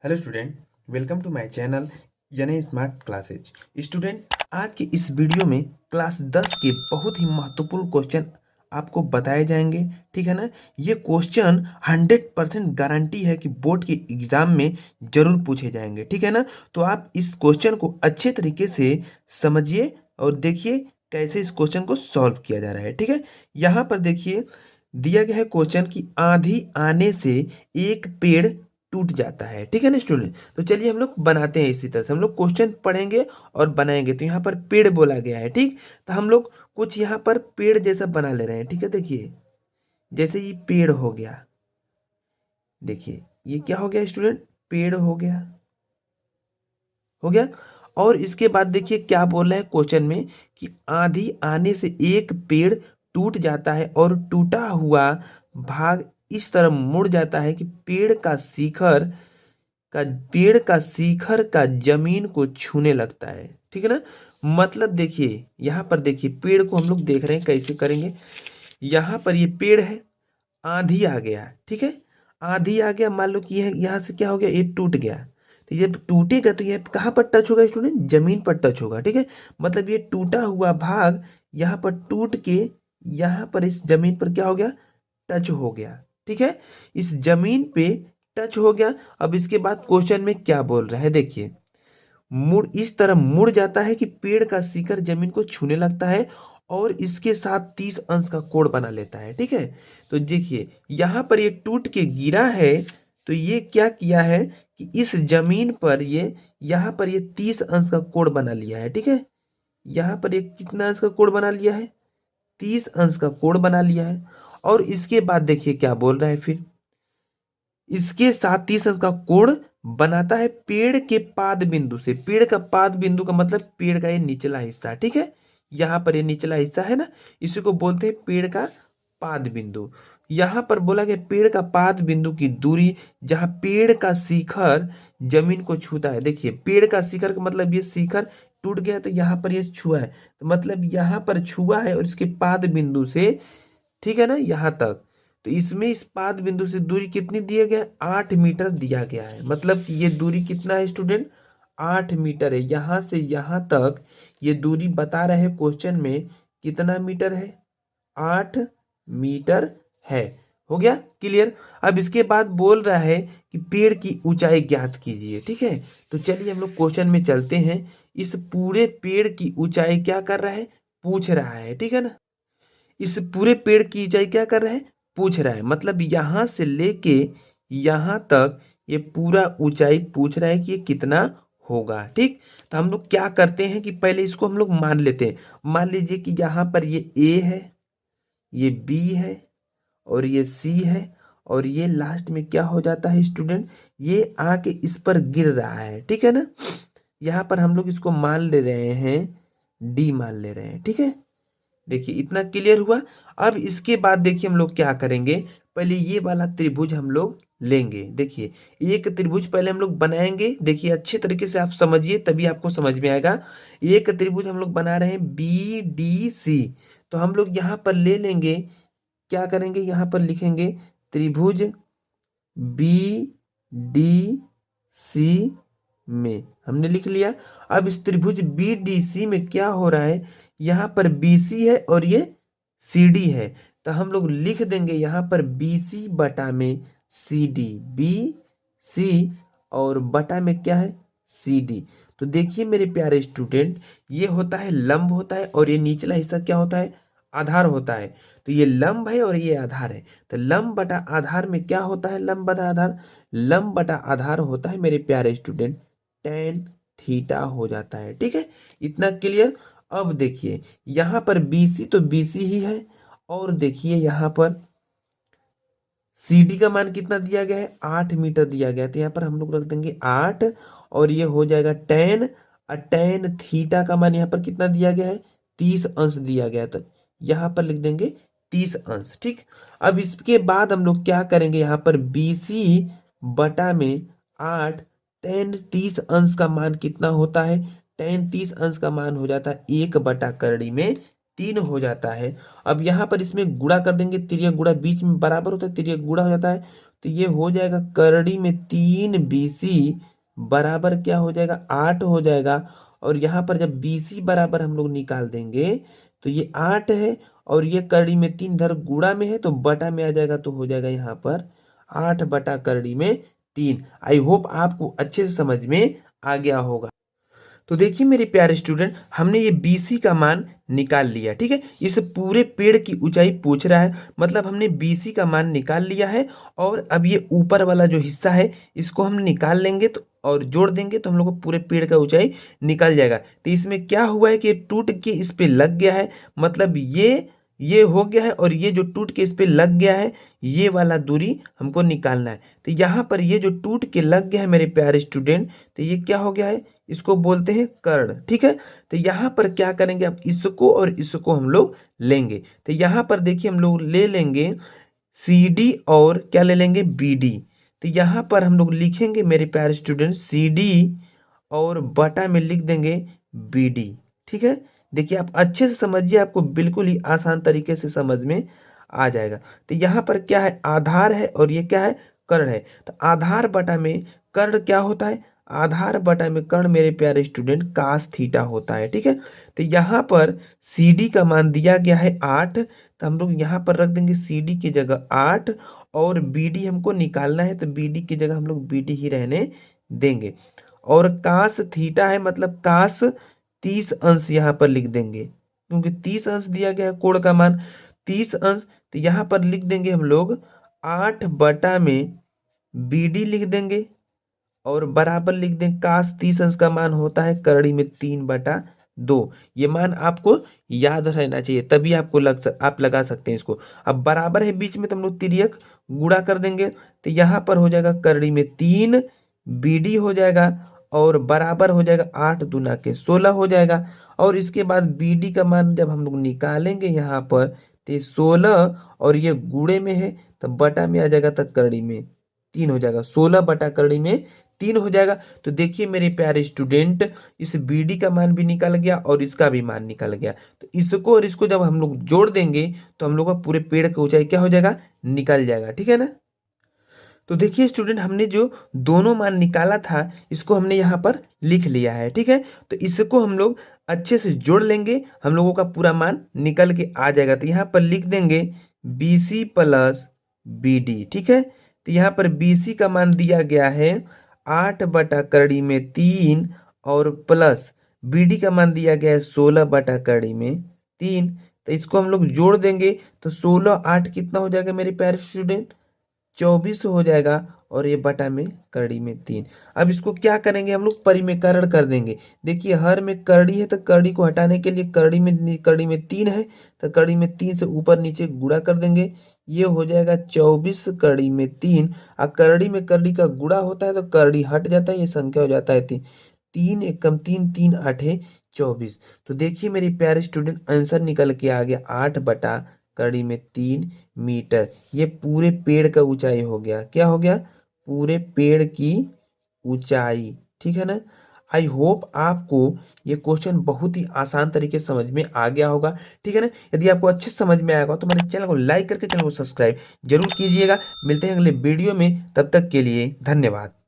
Hello student, welcome to my channel यानी smart classes. Student, आज के इस वीडियो में क्लास 10 के बहुत ही महत्वपूर्ण क्वेश्चन आपको बताए जाएंगे। ठीक है ना। ये क्वेश्चन 100% गारंटी है कि बोर्ड के एग्जाम में जरूर पूछे जाएंगे। ठीक है ना। तो आप इस क्वेश्चन को अच्छे तरीके से समझिए और देखिए कैसे इस क्वेश्चन को सॉल्व किया जा रहा है। ठीक है। यहाँ पर देखिए दिया गया है क्वेश्चन कि आंधी आने से एक पेड़ टूट जाता है। ठीक है ना स्टूडेंट। तो चलिए हम लोग बनाते हैं, इसी तरह से हम लोग क्वेश्चन पढ़ेंगे और बनाएंगे। तो यहाँ पर पेड़ बोला गया है। ठीक। तो हम लोग कुछ यहाँ पर पेड़ जैसा बना ले रहे हैं। ठीक है। देखिए जैसे ये पेड़ हो गया, देखिए ये क्या हो गया स्टूडेंट, पेड़ हो गया। और इसके बाद देखिए क्या बोल रहा है क्वेश्चन में कि आंधी आने से एक पेड़ टूट जाता है और टूटा हुआ भाग इस तरह मुड़ जाता है कि पेड़ का शिखर का जमीन को छूने लगता है। ठीक है ना। मतलब देखिए यहाँ पर देखिए पेड़ को हम लोग देख रहे हैं कैसे करेंगे। यहाँ पर ये पेड़ है, आंधी आ गया। ठीक है। आंधी आ गया, मान लो कि यह यहाँ से क्या हो गया, ये टूट गया। तो ये टूटेगा तो ये कहाँ पर टच होगा स्टूडेंट, जमीन पर टच होगा। ठीक है। मतलब ये टूटा हुआ भाग यहाँ पर टूट के यहाँ पर इस जमीन पर क्या हो गया, टच हो गया। ठीक है। इस जमीन पे टच हो गया। अब इसके बाद क्वेश्चन में क्या बोल रहा है देखिए, मुड़ इस तरह मुड़ जाता है कि पेड़ का शिखर जमीन को छूने लगता है और इसके साथ 30 अंश का कोण बना लेता है। ठीक है। तो देखिए यहाँ पर ये टूट के गिरा है, तो ये क्या किया है कि इस जमीन पर ये यहाँ पर ये 30 अंश का कोण बना लिया है। ठीक है। यहाँ पर ये कितना अंश का कोण बना लिया है, 30 अंश का कोण बना लिया है। और इसके बाद देखिए क्या बोल रहा है, फिर इसके साथ 30 अंश का कोण बनाता है पेड़ के पाद बिंदु से। पेड़ का पाद बिंदु का मतलब पेड़ का ये निचला हिस्सा। ठीक है। यहाँ पर ये निचला हिस्सा है ना, इसी को बोलते हैं पेड़ का पाद बिंदु। यहाँ पर बोला गया पेड़ का पाद बिंदु की दूरी जहाँ पेड़ का शिखर जमीन को छूता है। देखिए पेड़ का शिखर का मतलब ये शिखर टूट गया तो यहाँ पर ये छुआ है, तो मतलब यहाँ पर छुआ है और इसके पाद बिंदु से, ठीक है ना, यहाँ तक। तो इसमें इस पाद बिंदु से दूरी कितनी दिया गया, 8 मीटर दिया गया है। मतलब कि ये दूरी कितना है स्टूडेंट, 8 मीटर है। यहाँ से यहाँ तक ये दूरी बता रहे हैं क्वेश्चन में कितना मीटर है, 8 मीटर है। हो गया क्लियर। अब इसके बाद बोल रहा है कि पेड़ की ऊंचाई ज्ञात कीजिए। ठीक है। तो चलिए हम लोग क्वेश्चन में चलते हैं। इस पूरे पेड़ की ऊंचाई क्या कर रहा है, पूछ रहा है। ठीक है ना। इस पूरे पेड़ की ऊंचाई क्या कर रहा है, पूछ रहा है। मतलब यहां से लेके यहां तक ये पूरा ऊंचाई पूछ रहा है कि ये कितना होगा। ठीक। तो हम लोग क्या करते हैं कि पहले इसको हम लोग मान लेते हैं। मान लीजिए कि यहाँ पर ये ए है, ये बी है और ये सी है और ये लास्ट में क्या हो जाता है स्टूडेंट, ये आके इस पर गिर रहा है। ठीक है ना। यहाँ पर हम लोग इसको मान ले रहे हैं, डी मान ले रहे हैं। ठीक है। देखिए इतना क्लियर हुआ। अब इसके बाद देखिए हम लोग क्या करेंगे, पहले ये वाला त्रिभुज हम लोग लेंगे। देखिए एक त्रिभुज पहले हम लोग बनाएंगे। देखिए अच्छे तरीके से आप समझिए तभी आपको समझ में आएगा। एक त्रिभुज हम लोग बना रहे हैं बी डी सी। तो हम लोग यहाँ पर ले लेंगे, क्या करेंगे, यहाँ पर लिखेंगे त्रिभुज बी डी सी में हमने लिख लिया। अब इस त्रिभुज बी डी सी में क्या हो रहा है, यहाँ पर बी सी है और ये सी डी है। तो हम लोग लिख देंगे यहाँ पर बी सी बटा में सी डी, बी सी और बटा में क्या है, सी डी। तो देखिए मेरे प्यारे स्टूडेंट, ये होता है लंब होता है और ये निचला हिस्सा क्या होता है, आधार होता है। तो ये लंब है और ये आधार है। तो लंब बटा आधार में क्या होता है, लंब बटा आधार, लंब बटा आधार होता है मेरे प्यारे स्टूडेंट टेन थीटा हो जाता है। ठीक है। इतना क्लियर। अब देखिए यहाँ पर BC तो BC ही है और देखिए यहाँ पर CD का मान कितना दिया गया है, 8 मीटर दिया गया है। तो यहाँ पर हम लोग रख देंगे 8 और ये हो जाएगा 10 और टेन थीटा का मान यहाँ पर कितना दिया गया है, 30 अंश दिया गया है। तो यहाँ पर लिख देंगे 30 अंश। ठीक। अब इसके बाद हम लोग क्या करेंगे, यहाँ पर BC बटा में 8, टेन 30 अंश का मान कितना होता है, टेन 30 अंश का मान हो जाता है 1 बटा करड़ी में 3 हो जाता है। अब यहाँ पर इसमें गुणा कर देंगे, तिर्यक गुणा बीच में बराबर होता है, तिर्यक गुणा हो जाता है। तो ये हो जाएगा करड़ी में 3 BC बराबर क्या हो जाएगा 8 हो जाएगा। और यहाँ पर जब BC बराबर हम लोग निकाल देंगे तो ये 8 है और ये करड़ी में 3 इधर गुणा में है तो बटा में आ जाएगा, तो हो जाएगा यहाँ पर 8 बटा करड़ी में 3। आई होप आपको अच्छे से समझ में आ गया होगा। तो देखिए मेरे प्यारे स्टूडेंट, हमने ये BC का मान निकाल लिया, ठीक है। इस पूरे पेड़ की ऊंचाई पूछ रहा है, मतलब हमने BC का मान निकाल लिया है। और अब ये ऊपर वाला जो हिस्सा है इसको हम निकाल लेंगे तो और जोड़ देंगे तो हम लोग को पूरे पेड़ का ऊंचाई निकल जाएगा। तो इसमें क्या हुआ है कि ये टूट के इस पे लग गया है, मतलब ये हो गया है और ये जो टूट के इस पे लग गया है ये वाला दूरी हमको निकालना है। तो यहाँ पर ये जो टूट के लग गया है मेरे प्यारे स्टूडेंट, तो ये क्या हो गया है, इसको बोलते हैं कर्ण, ठीक है। तो यहाँ पर क्या करेंगे, अब इसको और इसको हम लोग लेंगे। तो यहाँ पर देखिए हम लोग ले लेंगे CD और क्या ले लेंगे BD। तो यहाँ पर हम लोग लिखेंगे मेरे प्यारे स्टूडेंट CD और बटा में लिख देंगे BD, ठीक है। देखिए आप अच्छे से समझिए, आपको बिल्कुल ही आसान तरीके से समझ में आ जाएगा। तो यहाँ पर क्या है, आधार है और ये क्या है, कर्ण है। तो आधार बटा में कर्ण क्या होता है, आधार बटा में कर्ण मेरे प्यारे स्टूडेंट कास थीटा होता है, ठीक है। तो यहाँ पर CD का मान दिया गया है 8, तो हम लोग यहाँ पर रख देंगे CD की जगह 8 और BD हमको निकालना है तो BD की जगह हम लोग BD ही रहने देंगे। और कास थीटा है, मतलब कास 30 अंश यहाँ पर लिख देंगे, क्योंकि 30 अंश दिया गया है कोण का मान 30 अंश। तो यहाँ पर लिख देंगे हम लोग 8 बटा में BD लिख देंगे और बराबर लिख दें काश 30 अंश का मान होता है करड़ी में 3/2। ये मान आपको याद रहना चाहिए, तभी आपको आप लगा सकते हैं इसको। अब बराबर है बीच में तो हम लोग तिर्यक गुणा कर देंगे, तो यहाँ पर हो जाएगा करड़ी में 3 BD हो जाएगा और बराबर हो जाएगा 8 दूना के 16 हो जाएगा। और इसके बाद BD का मान जब हम लोग निकालेंगे यहाँ पर तो 16 और ये गुणे में है तो बटा में आ जाएगा, तक करड़ी में 3 हो जाएगा, 16 बटा करड़ी में 3 हो जाएगा। तो देखिए मेरे प्यारे स्टूडेंट, इस BD का मान भी निकल गया और इसका भी मान निकल गया। तो इसको और इसको जब हम लोग जोड़ देंगे तो हम लोग का पूरे पेड़ की ऊंचाई क्या हो जाएगा, निकल जाएगा, ठीक है ना। तो देखिए स्टूडेंट, हमने जो दोनों मान निकाला था इसको हमने यहाँ पर लिख लिया है, ठीक है। तो इसको हम लोग अच्छे से जोड़ लेंगे, हम लोगों का पूरा मान निकल के आ जाएगा। तो यहाँ पर लिख देंगे BC प्लस BD, ठीक है। तो यहाँ पर BC का मान दिया गया है 8 बटा करड़ी में 3 और प्लस BD का मान दिया गया है 16 बटा करड़ी में 3। तो इसको हम लोग जोड़ देंगे तो 16 8 कितना हो जाएगा मेरे प्यारे स्टूडेंट, 24 हो जाएगा और ये बटा में करड़ी में 3। अब इसको क्या करेंगे, हम लोग परिमेकरण कर देंगे। देखिए हर में करड़ी है तो करड़ी को हटाने के लिए करड़ी में 3 है तो करड़ी में 3 से ऊपर नीचे गुणा कर देंगे, ये हो जाएगा 24 करड़ी में 3। और करड़ी में करड़ी का गुणा होता है तो करड़ी हट जाता है, ये संख्या हो जाता है 3। 3 एकम 3, 3 8 24। तो देखिए मेरे प्यारे स्टूडेंट, आंसर निकल के आ गया 8 बटा करड़ी में 3 मीटर। ये पूरे पेड़ का ऊंचाई हो गया, क्या हो गया, पूरे पेड़ की ऊंचाई, ठीक है ना। आई होप आपको ये क्वेश्चन बहुत ही आसान तरीके से समझ में आ गया होगा, ठीक है ना। यदि आपको अच्छे से समझ में आया होगा तो मेरे चैनल को लाइक करके चैनल को सब्सक्राइब जरूर कीजिएगा। मिलते हैं अगले वीडियो में, तब तक के लिए धन्यवाद।